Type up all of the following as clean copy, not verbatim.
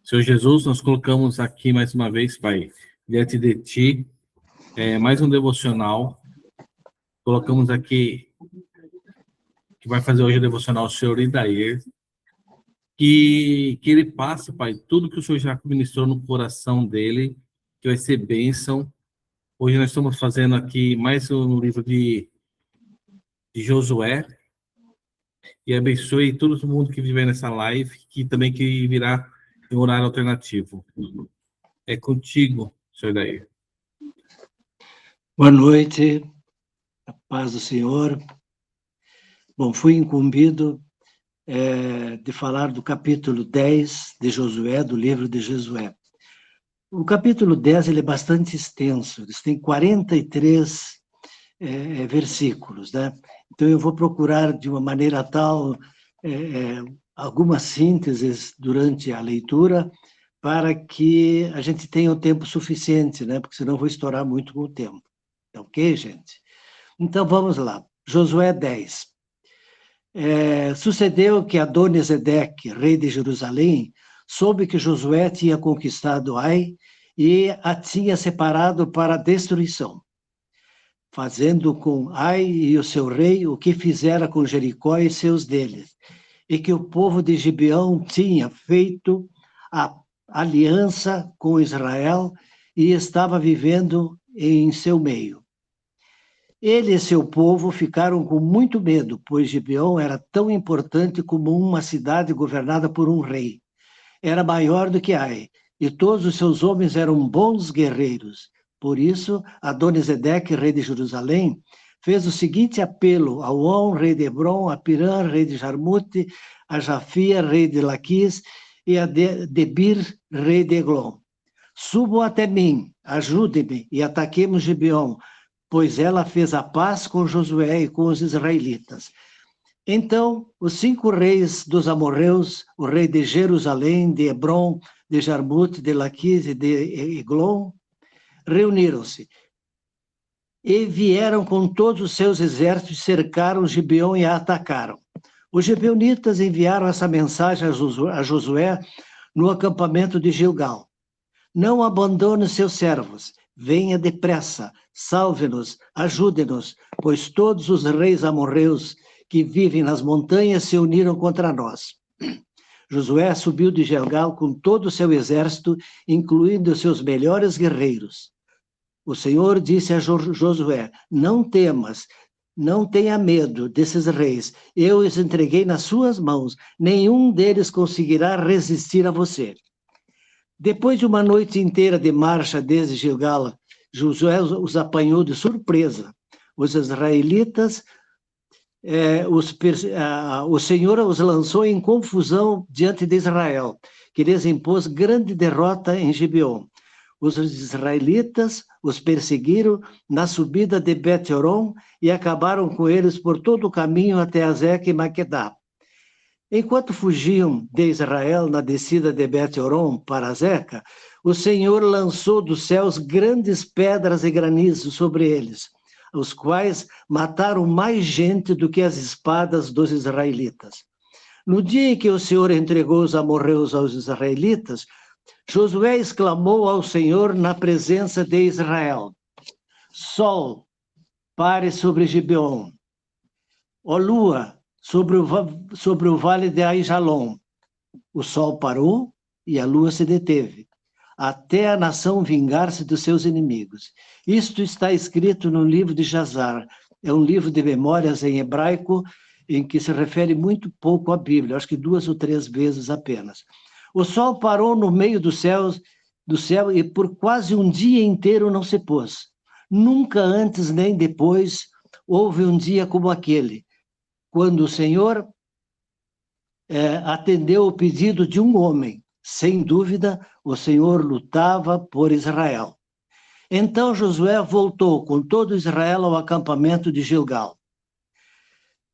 Senhor Jesus, nós colocamos aqui mais uma vez, Pai, diante de Ti, mais um devocional. Colocamos aqui, que vai fazer hoje o devocional, o Senhor Idair, que ele passe, Pai, tudo que o Senhor já ministrou no coração dele, que vai ser bênção. Hoje nós estamos fazendo aqui mais um livro de Josué, e abençoe todo mundo que viver nessa live, que também que virá em horário alternativo. É contigo, Senhor Idair. Boa noite, a paz do Senhor. Bom, fui incumbido de falar do capítulo 10 de Josué, do livro de Josué. O capítulo 10 ele é bastante extenso, ele tem 43 versículos, né? Então eu vou procurar de uma maneira tal algumas sínteses durante a leitura para que a gente tenha o tempo suficiente, né? Porque senão eu vou estourar muito com o tempo. Ok, gente? Então vamos lá. Josué 10. Sucedeu que Adoni-Zedeque, rei de Jerusalém, soube que Josué tinha conquistado Ai e a tinha separado para a destruição, fazendo com Ai e o seu rei o que fizera com Jericó e seus deles, e que o povo de Gibeão tinha feito a aliança com Israel e estava vivendo em seu meio. Ele e seu povo ficaram com muito medo, pois Gibeão era tão importante como uma cidade governada por um rei. Era maior do que Ai, e todos os seus homens eram bons guerreiros. Por isso, Adoni-Zedeque, rei de Jerusalém, fez o seguinte apelo a On, rei de Hebron, a Pirã, rei de Jarmute, a Jafia, rei de Laquis, e a Debir, rei de Eglon. Subam até mim, ajudem-me e ataquemos Gibeão, pois ela fez a paz com Josué e com os israelitas. Então, os 5 reis dos amorreus, o rei de Jerusalém, de Hebron, de Jarmute, de Laquis e de Eglon, reuniram-se e vieram com todos os seus exércitos, cercaram Gibeão e a atacaram. Os gibeonitas enviaram essa mensagem a Josué no acampamento de Gilgal: não abandone seus servos, venha depressa, salve-nos, ajude-nos, pois todos os reis amorreus que vivem nas montanhas se uniram contra nós. Josué subiu de Gilgal com todo o seu exército, incluindo seus melhores guerreiros. O Senhor disse a Josué: não temas, não tenha medo desses reis, eu os entreguei nas suas mãos, nenhum deles conseguirá resistir a você. Depois de uma noite inteira de marcha desde Gilgal, Josué os apanhou de surpresa. Os israelitas, o Senhor os lançou em confusão diante de Israel, que lhes impôs grande derrota em Gibeon. Os israelitas os perseguiram na subida de Bet-Horon e acabaram com eles por todo o caminho até Azeque e Maquedá. Enquanto fugiam de Israel na descida de Bet-Horon para Azeca, o Senhor lançou dos céus grandes pedras e granizo sobre eles, os quais mataram mais gente do que as espadas dos israelitas. No dia em que o Senhor entregou os amorreus aos israelitas, Josué exclamou ao Senhor na presença de Israel: Sol, pare sobre Gibeon. Ó lua, sobre o vale de Aijalon. O sol parou e a lua se deteve, até a nação vingar-se dos seus inimigos. Isto está escrito no livro de Jazar. É um livro de memórias em hebraico, em que se refere muito pouco à Bíblia, acho que 2 ou 3 vezes apenas. O sol parou no meio do céu e por quase um dia inteiro não se pôs. Nunca antes nem depois houve um dia como aquele, quando o Senhor atendeu o pedido de um homem. Sem dúvida, o Senhor lutava por Israel. Então Josué voltou com todo Israel ao acampamento de Gilgal.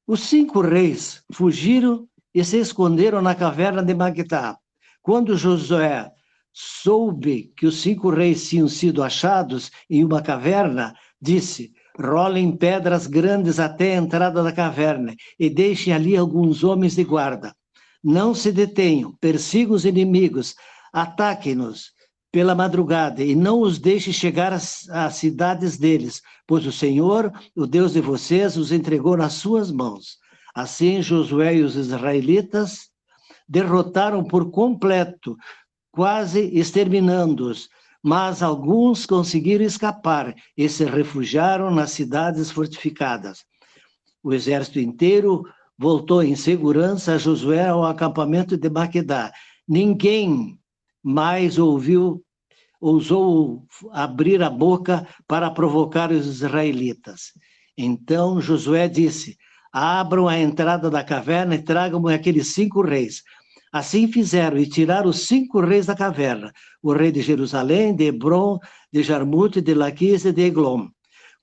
Os 5 reis fugiram e se esconderam na caverna de Magdá. Quando Josué soube que os 5 reis tinham sido achados em uma caverna, disse: rolem pedras grandes até a entrada da caverna e deixem ali alguns homens de guarda. não se detenham, persigam os inimigos, ataquem-nos pela madrugada e não os deixe chegar às cidades deles, pois o Senhor, o Deus de vocês, os entregou nas suas mãos. Assim, Josué e os israelitas derrotaram por completo, quase exterminando-os, mas alguns conseguiram escapar e se refugiaram nas cidades fortificadas. O exército inteiro voltou em segurança a Josué ao acampamento de Maquedá. Ninguém mais ousou abrir a boca para provocar os israelitas. Então Josué disse: abram a entrada da caverna e tragam-me aqueles 5 reis. Assim fizeram e tiraram os 5 reis da caverna, o rei de Jerusalém, de Hebron, de Jarmute, de Laquis e de Eglon.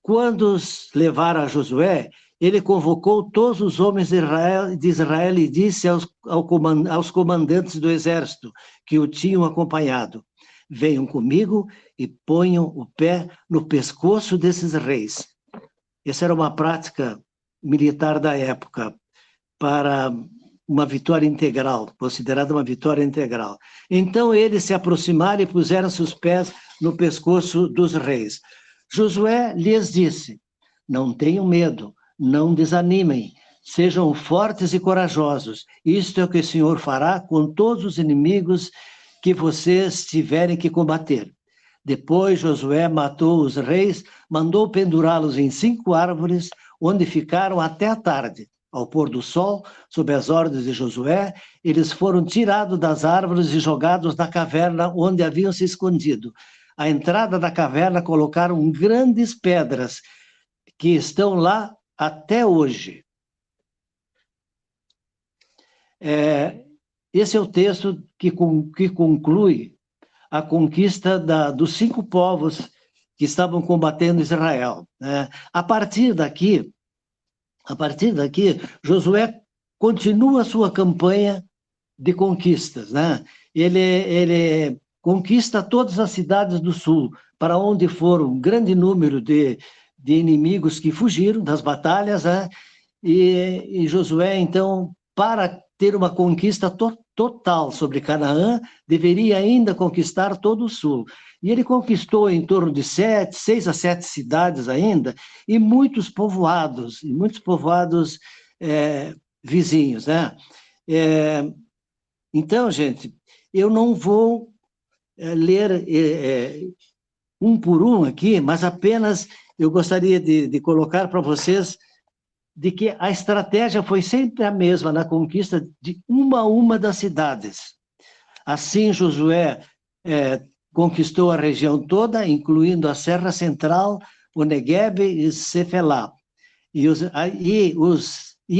Quando os levaram a Josué, ele convocou todos os homens de Israel e disse aos comandantes do exército que o tinham acompanhado: venham comigo e ponham o pé no pescoço desses reis. Essa era uma prática militar da época para uma vitória integral, considerada uma vitória integral. Então eles se aproximaram e puseram seus pés no pescoço dos reis. Josué lhes disse: não tenham medo, não desanimem, sejam fortes e corajosos. Isto é o que o Senhor fará com todos os inimigos que vocês tiverem que combater. Depois Josué matou os reis, mandou pendurá-los em 5 árvores, onde ficaram até a tarde. Ao pôr do sol, sob as ordens de Josué, eles foram tirados das árvores e jogados na caverna onde haviam se escondido. À entrada da caverna colocaram grandes pedras que estão lá até hoje. Esse é o texto que conclui a conquista dos 5 povos que estavam combatendo Israel. A partir daqui, Josué continua a sua campanha de conquistas. Ele conquista todas as cidades do sul, para onde foram um grande número de inimigos que fugiram das batalhas, e Josué, então, para ter uma conquista total sobre Canaã, deveria ainda conquistar todo o sul. E ele conquistou em torno de 6 a 7 cidades ainda, e muitos povoados vizinhos. Então, gente, eu não vou ler um por um aqui, mas apenas eu gostaria de colocar para vocês de que a estratégia foi sempre a mesma na conquista de uma a uma das cidades. Assim, Josué conquistou a região toda, incluindo a Serra Central, o Negueb e Cefelá, e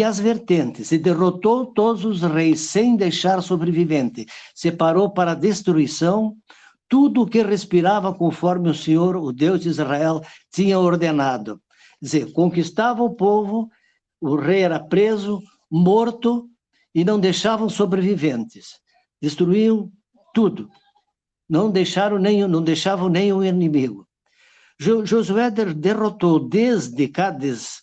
as vertentes, e derrotou todos os reis, sem deixar sobrevivente. Separou para destruição tudo o que respirava conforme o Senhor, o Deus de Israel, tinha ordenado. Quer dizer, conquistava o povo, o rei era preso, morto, e não deixavam sobreviventes. Destruíam tudo. Não deixavam nem o inimigo. Josué derrotou desde Cades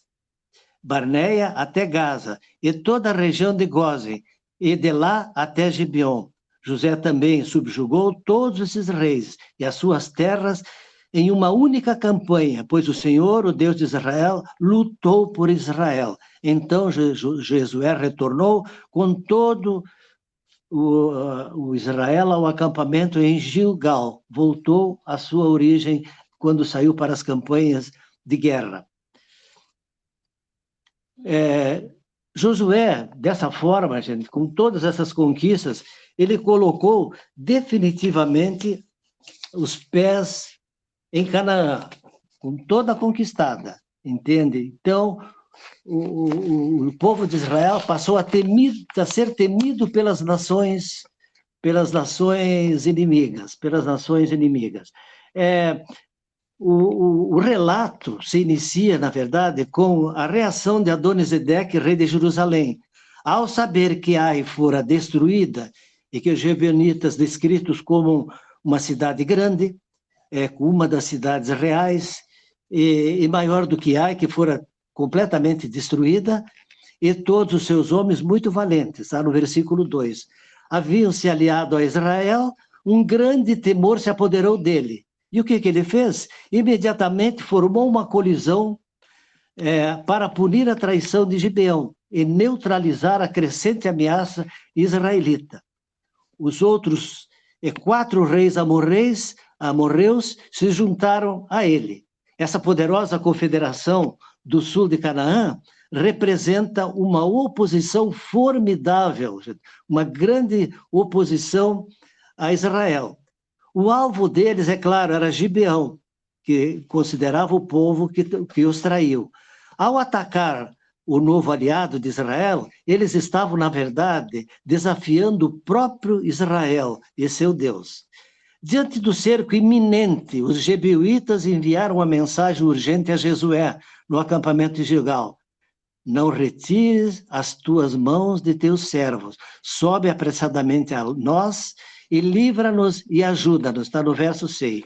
Barneia até Gaza, e toda a região de Gósen, e de lá até Gibeon. José também subjugou todos esses reis e as suas terras em uma única campanha, pois o Senhor, o Deus de Israel, lutou por Israel. Então Josué retornou com todo o Israel ao acampamento em Gilgal, voltou à sua origem quando saiu para as campanhas de guerra. Josué, dessa forma, gente, com todas essas conquistas, ele colocou definitivamente os pés em Canaã, com toda a conquistada, entende? Então, o povo de Israel passou a ser temido pelas nações inimigas, O relato se inicia, na verdade, com a reação de Adonisedeque, rei de Jerusalém. Ao saber que Ai fora destruída e que os gibeonitas, descritos como uma cidade grande, uma das cidades reais, e maior do que Ai, que fora completamente destruída, e todos os seus homens muito valentes, está no versículo 2. Haviam se aliado a Israel, um grande temor se apoderou dele. E o que ele fez? Imediatamente formou uma colisão para punir a traição de Gibeão e neutralizar a crescente ameaça israelita. Os outros 4 reis amorreus se juntaram a ele. Essa poderosa confederação do sul de Canaã representa uma oposição formidável, uma grande oposição a Israel. O alvo deles, é claro, era Gibeão, que considerava o povo que os traiu. Ao atacar o novo aliado de Israel, eles estavam, na verdade, desafiando o próprio Israel e seu Deus. Diante do cerco iminente, os jebuítas enviaram uma mensagem urgente a Josué, no acampamento de Gilgal. Não retires as tuas mãos de teus servos, sobe apressadamente a nós e livra-nos e ajuda-nos, está no verso 6.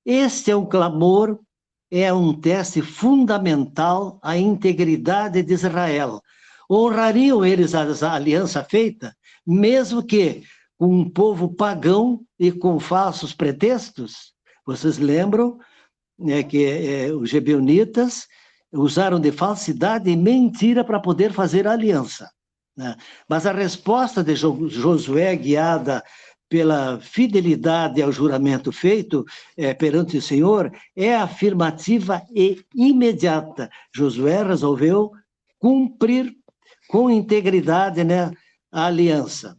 Este é um clamor, é um teste fundamental à integridade de Israel. Honrariam eles a aliança feita, mesmo que com um povo pagão e com falsos pretextos? Vocês lembram, né, que os gibeonitas usaram de falsidade e mentira para poder fazer a aliança, né? Mas a resposta de Josué, guiada pela fidelidade ao juramento feito perante o Senhor, é afirmativa e imediata. Josué resolveu cumprir com integridade, né, a aliança.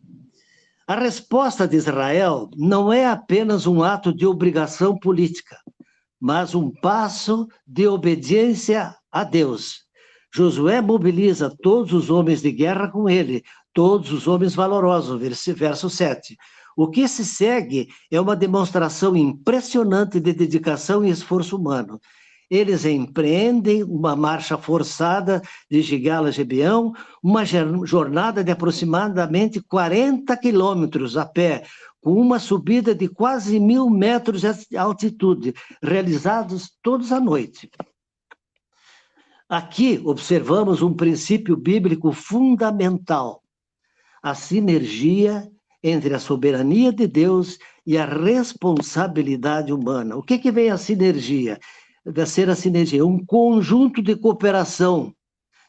A resposta de Israel não é apenas um ato de obrigação política, mas um passo de obediência a Deus. Josué mobiliza todos os homens de guerra com ele, todos os homens valorosos, verso 7. O que se segue é uma demonstração impressionante de dedicação e esforço humano. Eles empreendem uma marcha forçada de Gilgal a Gibeão, uma jornada de aproximadamente 40 quilômetros a pé, com uma subida de quase 1.000 metros de altitude, realizados todos à noite. Aqui observamos um princípio bíblico fundamental: a sinergia entre a soberania de Deus e a responsabilidade humana. O que vem a sinergia? Deve ser a sinergia, um conjunto de cooperação,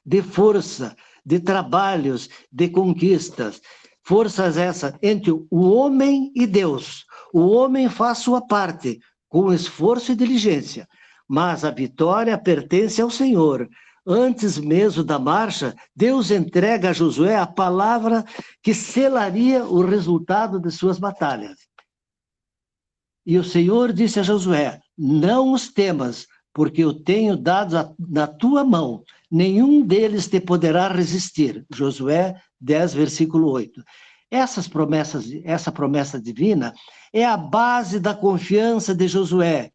de força, de trabalhos, de conquistas. Forças essas entre o homem e Deus. O homem faz sua parte, com esforço e diligência, mas a vitória pertence ao Senhor. Antes mesmo da marcha, Deus entrega a Josué a palavra que selaria o resultado de suas batalhas. E o Senhor disse a Josué: não os temas, porque eu tenho dado na tua mão, nenhum deles te poderá resistir. Josué 10, versículo 8. Essa promessa divina é a base da confiança de Josué.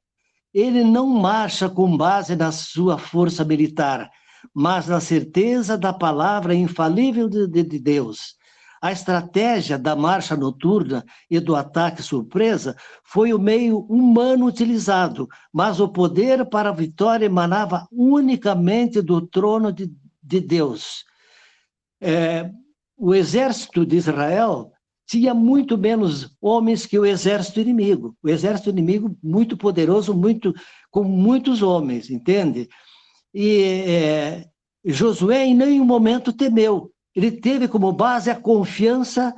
Ele não marcha com base na sua força militar, mas na certeza da palavra infalível de Deus. A estratégia da marcha noturna e do ataque surpresa foi o meio humano utilizado, mas o poder para a vitória emanava unicamente do trono de Deus. O exército de Israel tinha muito menos homens que o exército inimigo. O exército inimigo muito poderoso, com muitos homens, entende? E Josué em nenhum momento temeu. Ele teve como base a confiança,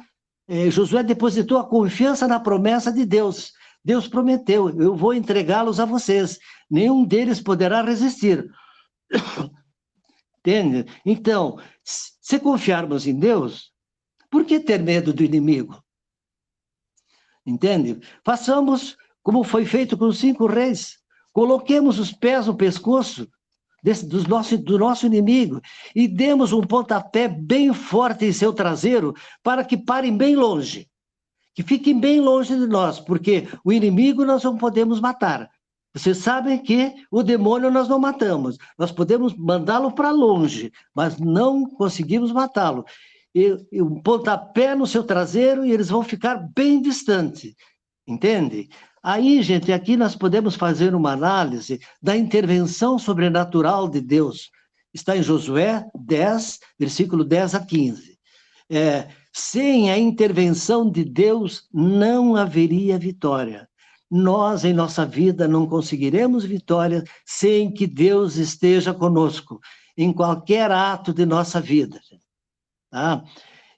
Josué depositou a confiança na promessa de Deus. Deus prometeu: eu vou entregá-los a vocês, nenhum deles poderá resistir. Entende? Então, se confiarmos em Deus, por que ter medo do inimigo? Entende? Façamos como foi feito com os 5 reis. Coloquemos os pés no pescoço do nosso inimigo e demos um pontapé bem forte em seu traseiro para que parem bem longe, que fiquem bem longe de nós, porque o inimigo nós não podemos matar. Vocês sabem que o demônio nós não matamos, nós podemos mandá-lo para longe, mas não conseguimos matá-lo. E um pontapé no seu traseiro e eles vão ficar bem distantes, entende? Aí, gente, aqui nós podemos fazer uma análise da intervenção sobrenatural de Deus. está em Josué 10, versículo 10 a 15. Sem a intervenção de Deus, não haveria vitória. Nós, em nossa vida, não conseguiremos vitória sem que Deus esteja conosco, em qualquer ato de nossa vida. Tá?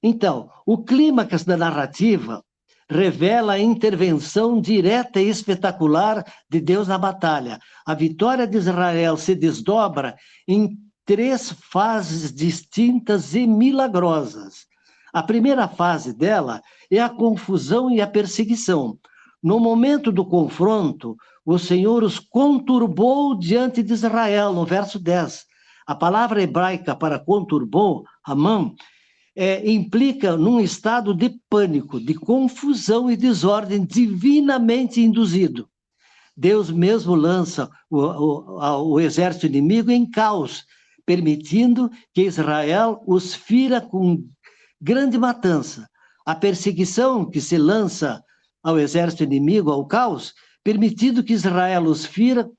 Então, o clímax da narrativa revela a intervenção direta e espetacular de Deus na batalha. A vitória de Israel se desdobra em 3 fases distintas e milagrosas. A primeira fase dela é a confusão e a perseguição. No momento do confronto, o Senhor os conturbou diante de Israel, no verso 10. A palavra hebraica para conturbou, Hamam, implica num estado de pânico, de confusão e desordem divinamente induzido. Deus mesmo lança o exército inimigo em caos, permitindo que Israel os fira com grande matança. A perseguição que se lança ao exército inimigo, ao caos, permitindo que Israel os fira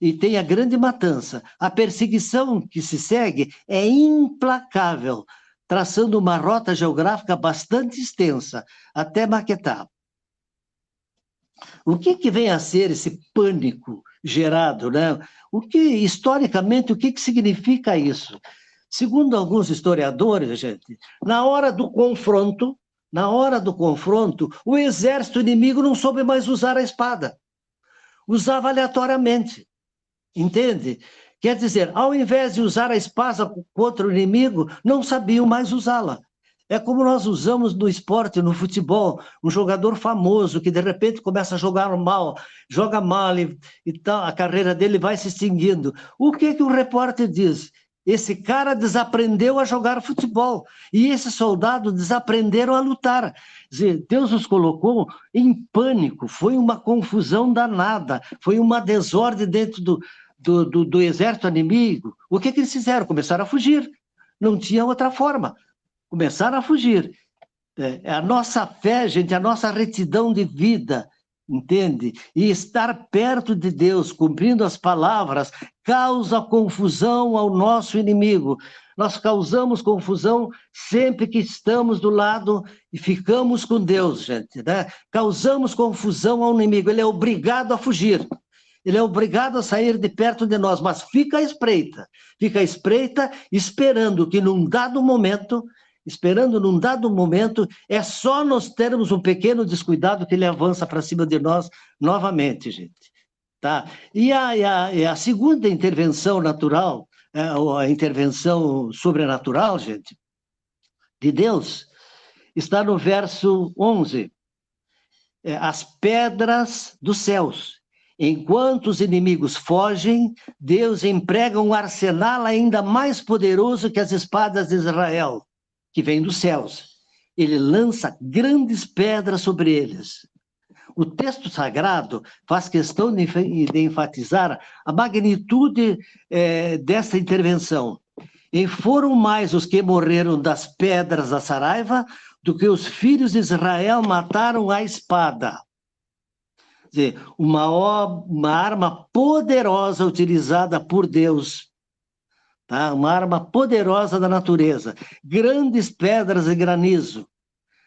e tenha grande matança. A perseguição que se segue é implacável, traçando uma rota geográfica bastante extensa, até Maquetá. O que vem a ser esse pânico gerado, né? Historicamente, o que significa isso? Segundo alguns historiadores, gente, na hora do confronto, o exército inimigo não soube mais usar a espada. Usava aleatoriamente, entende? Quer dizer, ao invés de usar a espada contra o inimigo, não sabiam mais usá-la. É como nós usamos no esporte, no futebol, um jogador famoso que de repente começa a jogar mal, joga mal e tal, a carreira dele vai se extinguindo. O que o repórter diz? Esse cara desaprendeu a jogar futebol e esses soldados desaprenderam a lutar. Quer dizer, Deus os colocou em pânico, foi uma confusão danada, foi uma desordem dentro do exército inimigo. O que eles fizeram? Começaram a fugir. Não tinha outra forma. Começaram a fugir. A nossa fé, gente, a nossa retidão de vida, entende? E estar perto de Deus, cumprindo as palavras, causa confusão ao nosso inimigo. Nós causamos confusão sempre que estamos do lado e ficamos com Deus, gente, né? Causamos confusão ao inimigo, ele é obrigado a fugir. Ele é obrigado a sair de perto de nós, mas fica à espreita, esperando num dado momento, é só nós termos um pequeno descuidado que ele avança para cima de nós novamente, gente. Tá? E a segunda intervenção natural, a intervenção sobrenatural, gente, de Deus, está no verso 11. As pedras dos céus. Enquanto os inimigos fogem, Deus emprega um arsenal ainda mais poderoso que as espadas de Israel, que vem dos céus. Ele lança grandes pedras sobre eles. O texto sagrado faz questão de enfatizar a magnitude dessa intervenção. E foram mais os que morreram das pedras da Saraiva do que os filhos de Israel mataram à espada. Quer dizer, uma arma poderosa utilizada por Deus, tá? Uma arma poderosa da natureza. Grandes pedras de granizo,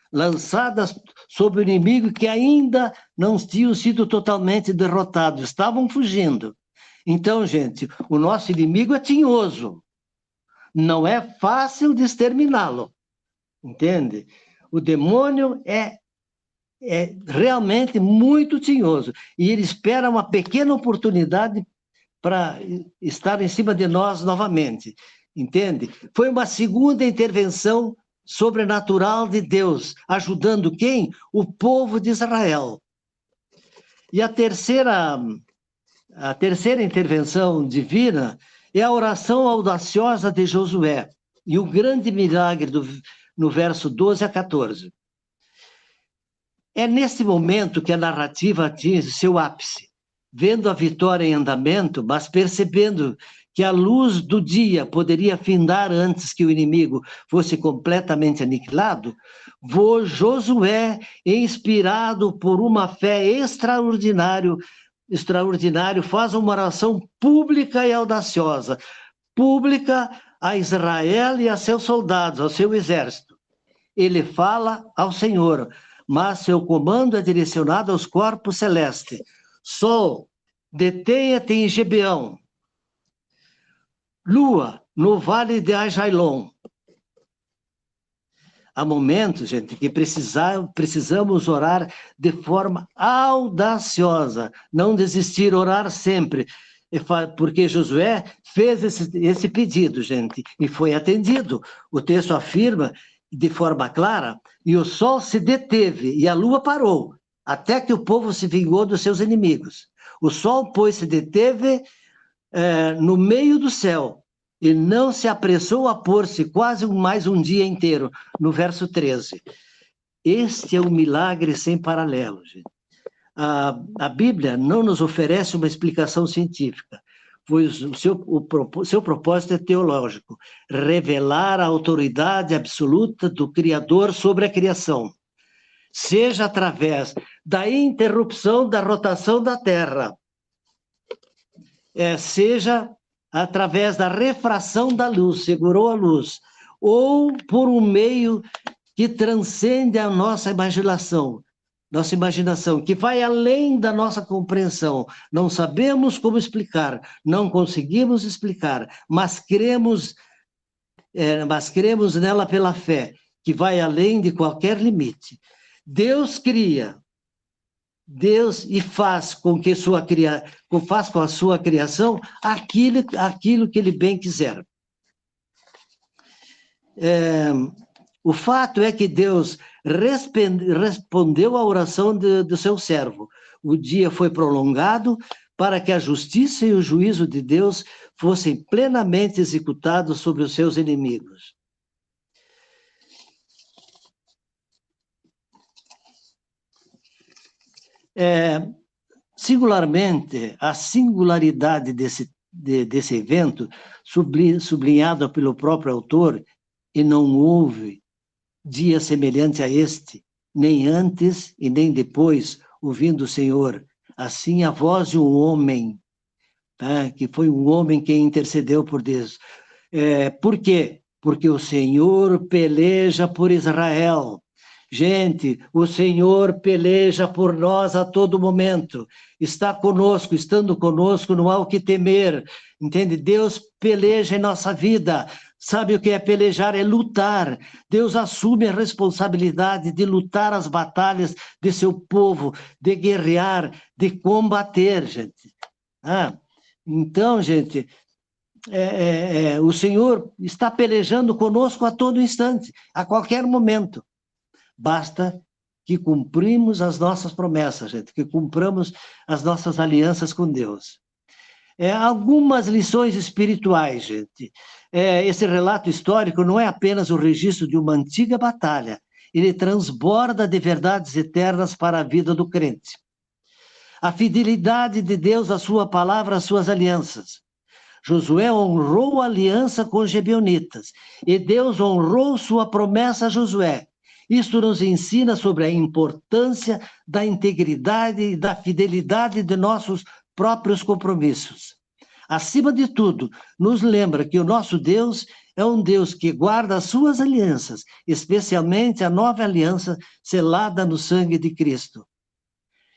lançadas sobre o inimigo que ainda não tinham sido totalmente derrotados, estavam fugindo. Então, gente, o nosso inimigo é tinhoso. Não é fácil de exterminá-lo, entende? O demônio é realmente muito tinhoso, e ele espera uma pequena oportunidade para estar em cima de nós novamente, entende? Foi uma segunda intervenção sobrenatural de Deus, ajudando quem? O povo de Israel. E a terceira intervenção divina é a oração audaciosa de Josué, e o grande milagre no verso 12 a 14. É nesse momento que a narrativa atinge seu ápice, vendo a vitória em andamento, mas percebendo que a luz do dia poderia findar antes que o inimigo fosse completamente aniquilado, Josué, inspirado por uma fé extraordinária, faz uma oração pública e audaciosa, pública a Israel e a seus soldados, ao seu exército. Ele fala ao Senhor, mas seu comando é direcionado aos corpos celestes. Sol, detenha-te em Gibeão. Lua, no vale de Ajalon. Há momentos, gente, que precisamos orar de forma audaciosa, não desistir, orar sempre, porque Josué fez esse pedido, gente, e foi atendido. O texto afirma de forma clara, e o sol se deteve e a lua parou, até que o povo se vingou dos seus inimigos. O sol, pois, se deteve no meio do céu, e não se apressou a pôr-se quase mais um dia inteiro, no verso 13. Este é um milagre sem paralelo, gente. A Bíblia não nos oferece uma explicação científica, pois o seu propósito é teológico, revelar a autoridade absoluta do Criador sobre a criação, seja através da interrupção da rotação da Terra, seja através da refração da luz, segurou a luz, ou por um meio que transcende a nossa imaginação, que vai além da nossa compreensão. Não sabemos como explicar, não conseguimos explicar, mas cremos nela pela fé, que vai além de qualquer limite. Deus cria, e faz com a sua criação aquilo que ele bem quiser. O fato é que Deus respondeu à oração do seu servo. O dia foi prolongado para que a justiça e o juízo de Deus fossem plenamente executados sobre os seus inimigos. Singularmente, a singularidade desse evento, sublinhado pelo próprio autor, e não houve dia semelhante a este, nem antes e nem depois, ouvindo o Senhor, assim a voz de um homem, que foi um homem que intercedeu por Deus. Por quê? Porque o Senhor peleja por Israel. Gente, o Senhor peleja por nós a todo momento, está conosco, estando conosco, não há o que temer, entende? Deus peleja em nossa vida. Sabe o que é pelejar? É lutar. Deus assume a responsabilidade de lutar as batalhas de seu povo, de guerrear, de combater, gente. Então, gente, o Senhor está pelejando conosco a todo instante, a qualquer momento. Basta que cumprimos as nossas promessas, gente, que cumpramos as nossas alianças com Deus. Algumas lições espirituais, gente. Esse relato histórico não é apenas o registro de uma antiga batalha, ele transborda de verdades eternas para a vida do crente. A fidelidade de Deus à sua palavra, às suas alianças. Josué honrou a aliança com os gibeonitas, e Deus honrou sua promessa a Josué. Isto nos ensina sobre a importância da integridade e da fidelidade de nossos próprios compromissos. Acima de tudo, nos lembra que o nosso Deus é um Deus que guarda as suas alianças, especialmente a nova aliança selada no sangue de Cristo.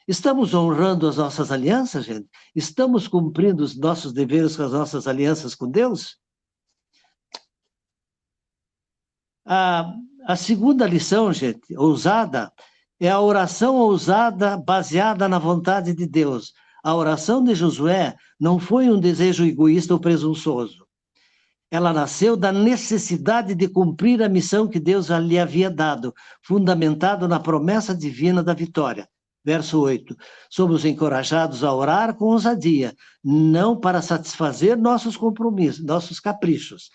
Estamos honrando as nossas alianças, gente? Estamos cumprindo os nossos deveres com as nossas alianças com Deus? A segunda lição, gente, ousada, é a oração ousada baseada na vontade de Deus. A oração de Josué não foi um desejo egoísta ou presunçoso. Ela nasceu da necessidade de cumprir a missão que Deus lhe havia dado, fundamentado na promessa divina da vitória. Verso 8. Somos encorajados a orar com ousadia, não para satisfazer nossos compromissos, nossos caprichos,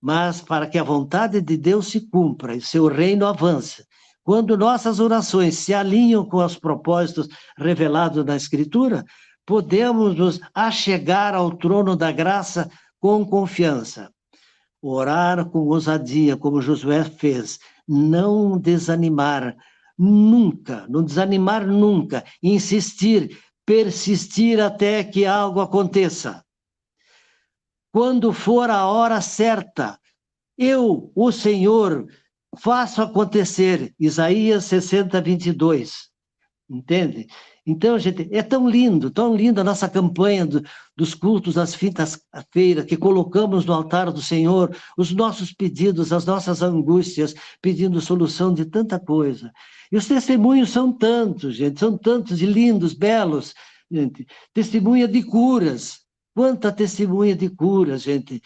mas para que a vontade de Deus se cumpra e seu reino avance. Quando nossas orações se alinham com os propósitos revelados na Escritura, podemos nos achegar ao trono da graça com confiança. Orar com ousadia, como Josué fez, não desanimar nunca, insistir, persistir até que algo aconteça. quando for a hora certa, eu, o Senhor, faço acontecer. Isaías 60, 22. Entende? Então, gente, é tão lindo a nossa campanha dos cultos das quintas-feiras, que colocamos no altar do Senhor os nossos pedidos, as nossas angústias, pedindo solução de tanta coisa. E os testemunhos são tantos, gente, são tantos e lindos, belos, gente. Testemunha de curas. Quanta testemunha de curas, gente.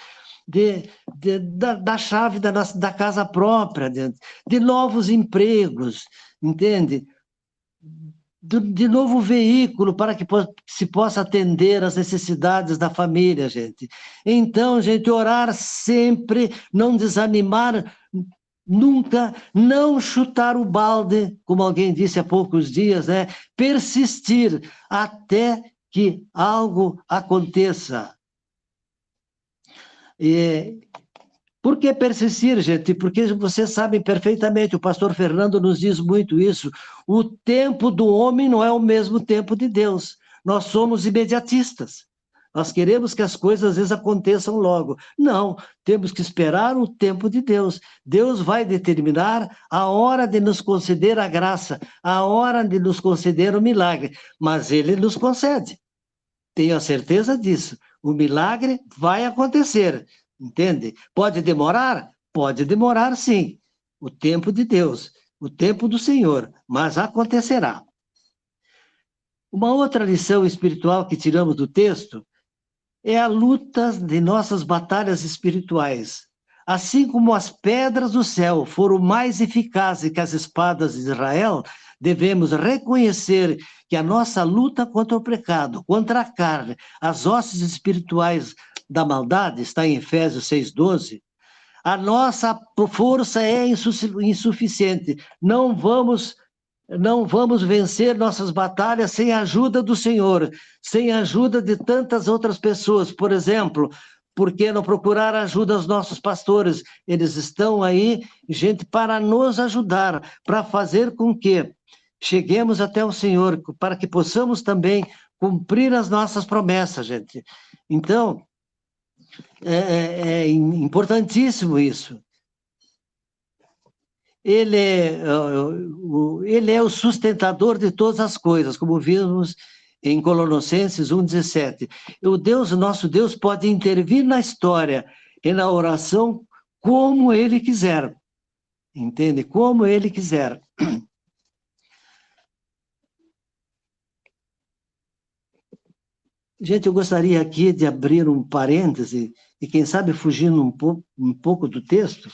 Da chave da casa própria, de novos empregos, entende? De novo veículo para que se possa atender às necessidades da família, gente. Então, gente, orar sempre, não desanimar nunca, não chutar o balde, como alguém disse há poucos dias, né? Persistir até que algo aconteça. Por que persistir, gente? Porque vocês sabem perfeitamente, o pastor Fernando nos diz muito isso, o tempo do homem não é o mesmo tempo de Deus. Nós somos imediatistas. Nós queremos que as coisas às vezes aconteçam logo. Não, temos que esperar o tempo de Deus. Deus vai determinar a hora de nos conceder a graça, a hora de nos conceder o milagre, mas Ele nos concede. Tenho a certeza disso. O milagre vai acontecer. Entende? Pode demorar? Pode demorar, sim. O tempo de Deus, o tempo do Senhor, mas acontecerá. Uma outra lição espiritual que tiramos do texto é a luta de nossas batalhas espirituais. Assim como as pedras do céu foram mais eficazes que as espadas de Israel, devemos reconhecer que a nossa luta contra o pecado, contra a carne, as hostes espirituais da maldade, está em Efésios 6,12, a nossa força é insuficiente. Não vamos vencer nossas batalhas sem a ajuda do Senhor, sem a ajuda de tantas outras pessoas. Por exemplo, por que não procurar ajuda aos nossos pastores? Eles estão aí, gente, para nos ajudar, para fazer com que cheguemos até o Senhor, para que possamos também cumprir as nossas promessas, gente. Então, é importantíssimo isso. Ele é o sustentador de todas as coisas, como vimos em Colossenses 1,17. O nosso Deus pode intervir na história e na oração como Ele quiser. Entende? Como Ele quiser. Gente, eu gostaria aqui de abrir um parêntese, e quem sabe fugindo um pouco do texto,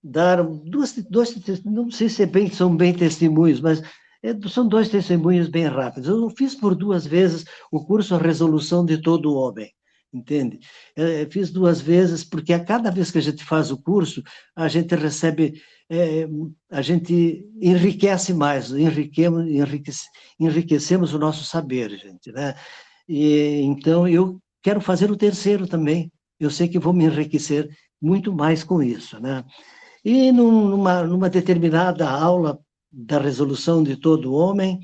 dar dois, não sei se são bem testemunhos, mas são dois testemunhos bem rápidos. Eu fiz por 2 vezes o curso A Resolução de Todo Homem, entende? Fiz 2 vezes, porque a cada vez que a gente faz o curso, a gente recebe, a gente enriquece mais, enriquecemos o nosso saber, gente, né? E, então, eu quero fazer o 3º também. Eu sei que vou me enriquecer muito mais com isso, né? E numa determinada aula da resolução de todo homem,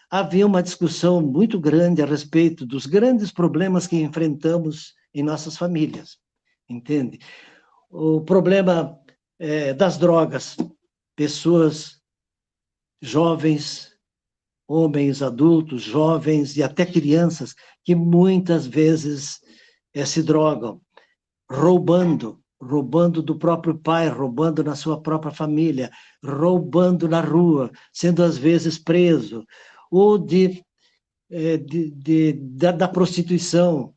havia uma discussão muito grande a respeito dos grandes problemas que enfrentamos em nossas famílias, entende? O problema das drogas, pessoas jovens, homens adultos, jovens e até crianças, que muitas vezes se drogam, roubando do próprio pai, roubando na sua própria família, roubando na rua, sendo às vezes preso, ou da prostituição,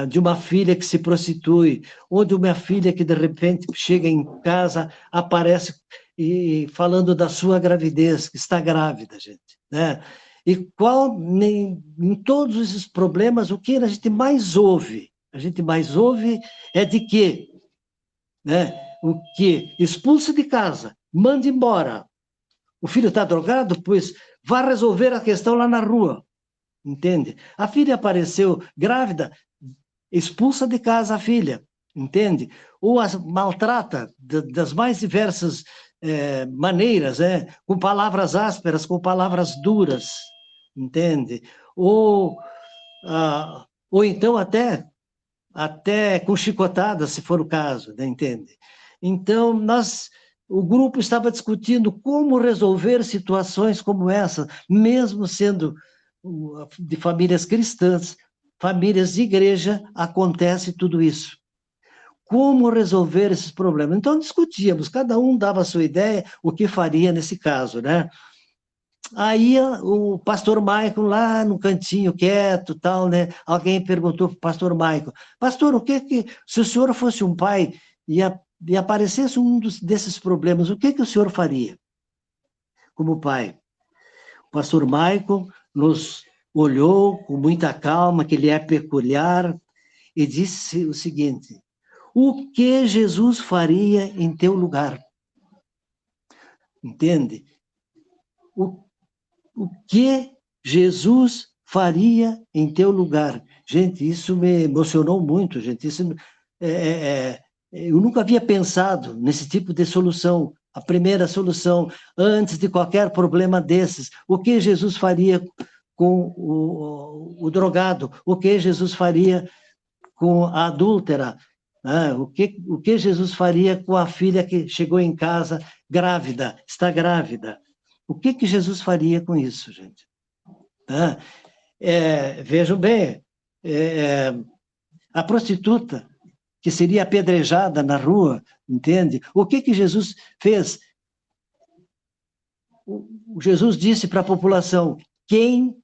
de uma filha que se prostitui, ou de uma filha que de repente chega em casa, aparece falando da sua gravidez, que está grávida, gente, né? E em todos esses problemas, o que a gente mais ouve? A gente mais ouve é de quê? Né? O que? Expulsa de casa, manda embora. O filho está drogado? Pois vá resolver a questão lá na rua. Entende? A filha apareceu grávida, expulsa de casa a filha. Entende? Ou as maltrata das mais diversas maneiras, com palavras ásperas, com palavras duras. Entende? Ou então até até com chicotada, se for o caso, né, entende? Então, o grupo estava discutindo como resolver situações como essa, mesmo sendo de famílias cristãs, famílias de igreja, acontece tudo isso. Como resolver esses problemas? Então, discutíamos, cada um dava a sua ideia, o que faria nesse caso, né? Aí o pastor Michael, lá no cantinho, quieto, tal, né? Alguém perguntou para o pastor Michael, pastor, se o senhor fosse um pai e aparecesse desses problemas, o que o senhor faria como pai? O pastor Michael nos olhou com muita calma, que ele é peculiar, e disse o seguinte, o que Jesus faria em teu lugar? Entende? O que Jesus faria em teu lugar? Gente, isso me emocionou muito, gente. Eu nunca havia pensado nesse tipo de solução. A primeira solução, antes de qualquer problema desses. O que Jesus faria com o drogado? O que Jesus faria com a adúltera? O que Jesus faria com a filha que chegou em casa grávida, está grávida? O que Jesus faria com isso, gente? Vejam bem, a prostituta que seria apedrejada na rua, entende? O que Jesus fez? Jesus disse para a população, quem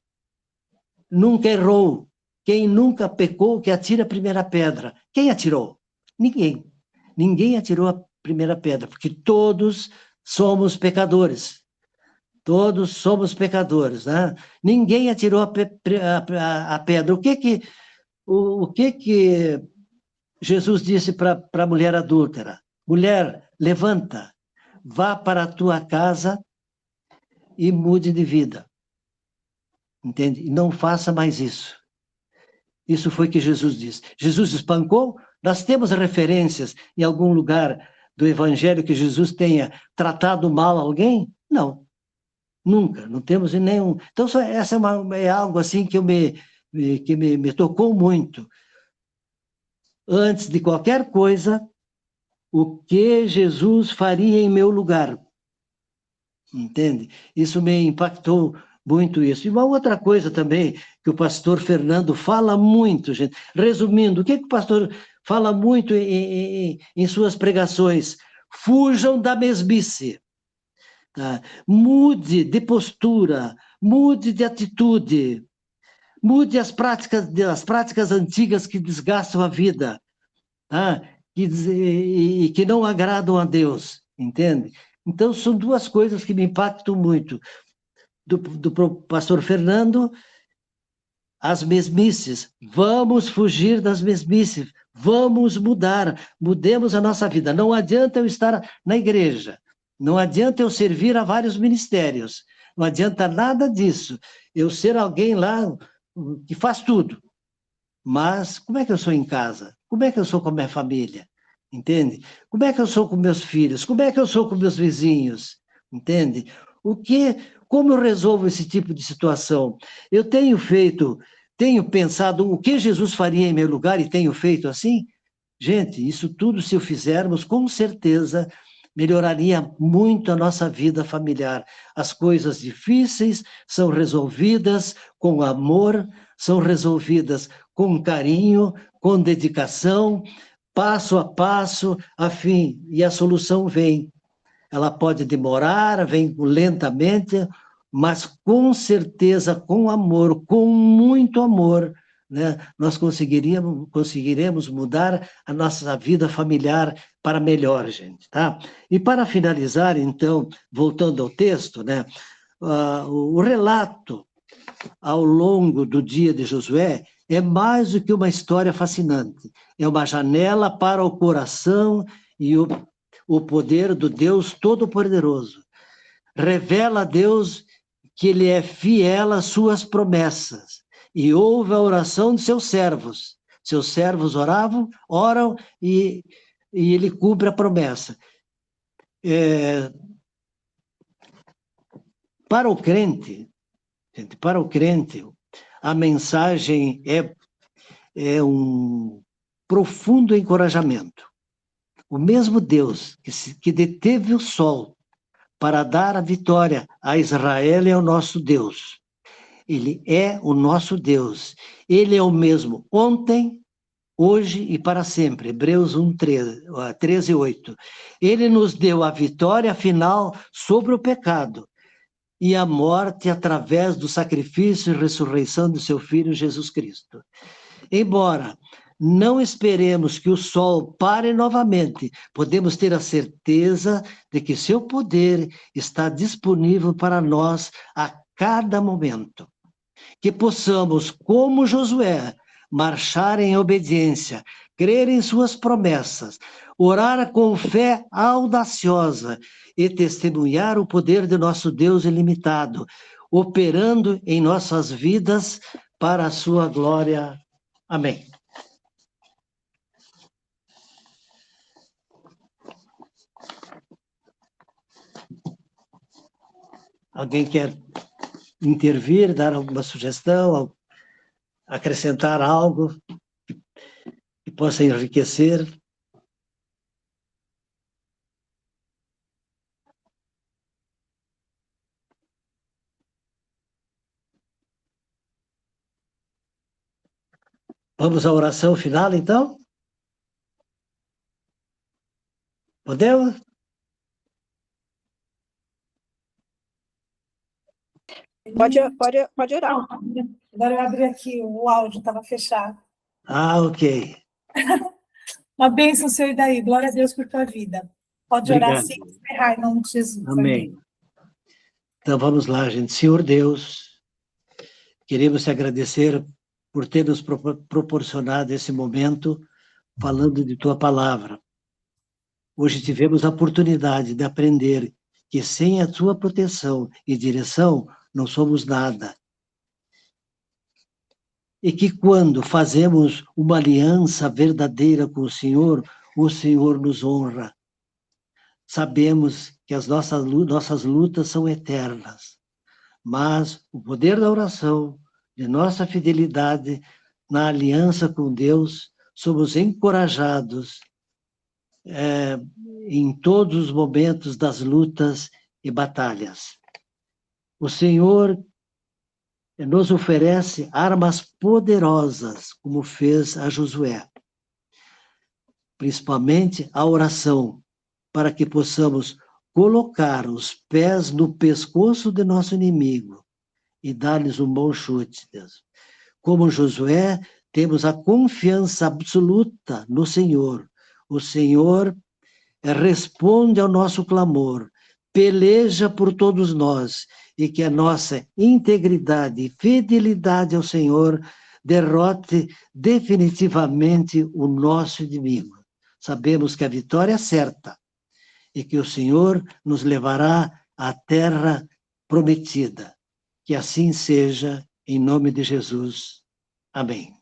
nunca errou, quem nunca pecou, que atira a primeira pedra. Quem atirou? Ninguém. Ninguém atirou a primeira pedra, porque todos somos pecadores. Todos somos pecadores, né? Ninguém atirou a pedra. O que Jesus disse para a mulher adúltera? Mulher, levanta, vá para a tua casa e mude de vida. Entende? E não faça mais isso. Isso foi o que Jesus disse. Jesus espancou? Nós temos referências em algum lugar do Evangelho que Jesus tenha tratado mal alguém? Não. Nunca, não temos nenhum. Então, essa é algo assim que me tocou muito. Antes de qualquer coisa, o que Jesus faria em meu lugar? Entende? Isso me impactou muito isso. E uma outra coisa também que o pastor Fernando fala muito, gente. Resumindo, o que o pastor fala muito em suas pregações? Fujam da mesmice. Tá? Mude de postura, mude de atitude, mude as práticas antigas que desgastam a vida, tá? Que não agradam a Deus, entende? Então, são duas coisas que me impactam muito. Do pastor Fernando, as mesmices. Vamos fugir das mesmices, vamos mudar, mudemos a nossa vida. Não adianta eu estar na igreja, não adianta eu servir a vários ministérios, não adianta nada disso. Eu ser alguém lá que faz tudo. Mas como é que eu sou em casa? Como é que eu sou com a minha família? Entende? Como é que eu sou com meus filhos? Como é que eu sou com meus vizinhos? Entende? Como eu resolvo esse tipo de situação? Eu tenho pensado o que Jesus faria em meu lugar e tenho feito assim? Gente, isso tudo, se o fizermos, com certeza melhoraria muito a nossa vida familiar. As coisas difíceis são resolvidas com amor, são resolvidas com carinho, com dedicação, passo a passo, e a solução vem. Ela pode demorar, vem lentamente, mas com certeza, com amor, com muito amor, né, nós conseguiremos mudar a nossa vida familiar para melhor, gente, tá? E para finalizar, então, voltando ao texto, né, o relato ao longo do dia de Josué é mais do que uma história fascinante, é uma janela para o coração e o poder do Deus Todo-Poderoso. Revela a Deus que Ele é fiel às suas promessas e ouve a oração de seus servos. Seus servos oram e Ele cumpre a promessa. Para o crente, a mensagem é um profundo encorajamento. O mesmo Deus que deteve o sol para dar a vitória a Israel é o nosso Deus. Ele é o nosso Deus. Ele é o mesmo ontem, hoje e para sempre. Hebreus 13, 8. Ele nos deu a vitória final sobre o pecado e a morte através do sacrifício e ressurreição de seu Filho Jesus Cristo. Embora não esperemos que o sol pare novamente, podemos ter a certeza de que seu poder está disponível para nós a cada momento. Que possamos, como Josué, marchar em obediência, crer em suas promessas, orar com fé audaciosa e testemunhar o poder de nosso Deus ilimitado, operando em nossas vidas para a sua glória. Amém. Alguém quer intervir, dar alguma sugestão, acrescentar algo que possa enriquecer? Vamos à oração final, então? Podemos? Pode orar. Agora eu abri aqui, o áudio estava fechado. Ok. Uma bênção, Senhor Idaí. Glória a Deus por tua vida. Pode orar Obrigado. sim, encerrar em nome de Jesus. Amém. Então vamos lá, gente. Senhor Deus, queremos te agradecer por ter nos proporcionado esse momento falando de tua palavra. Hoje tivemos a oportunidade de aprender que sem a tua proteção e direção não somos nada. E que quando fazemos uma aliança verdadeira com o Senhor nos honra. Sabemos que as nossas lutas são eternas, mas o poder da oração, de nossa fidelidade na aliança com Deus, somos encorajados em todos os momentos das lutas e batalhas. O Senhor nos oferece armas poderosas, como fez a Josué, principalmente a oração, para que possamos colocar os pés no pescoço de nosso inimigo e dar-lhes um bom chute, Deus. Como Josué, temos a confiança absoluta no Senhor. O Senhor responde ao nosso clamor, peleja por todos nós, e que a nossa integridade e fidelidade ao Senhor derrote definitivamente o nosso inimigo. Sabemos que a vitória é certa e que o Senhor nos levará à terra prometida. Que assim seja, em nome de Jesus. Amém.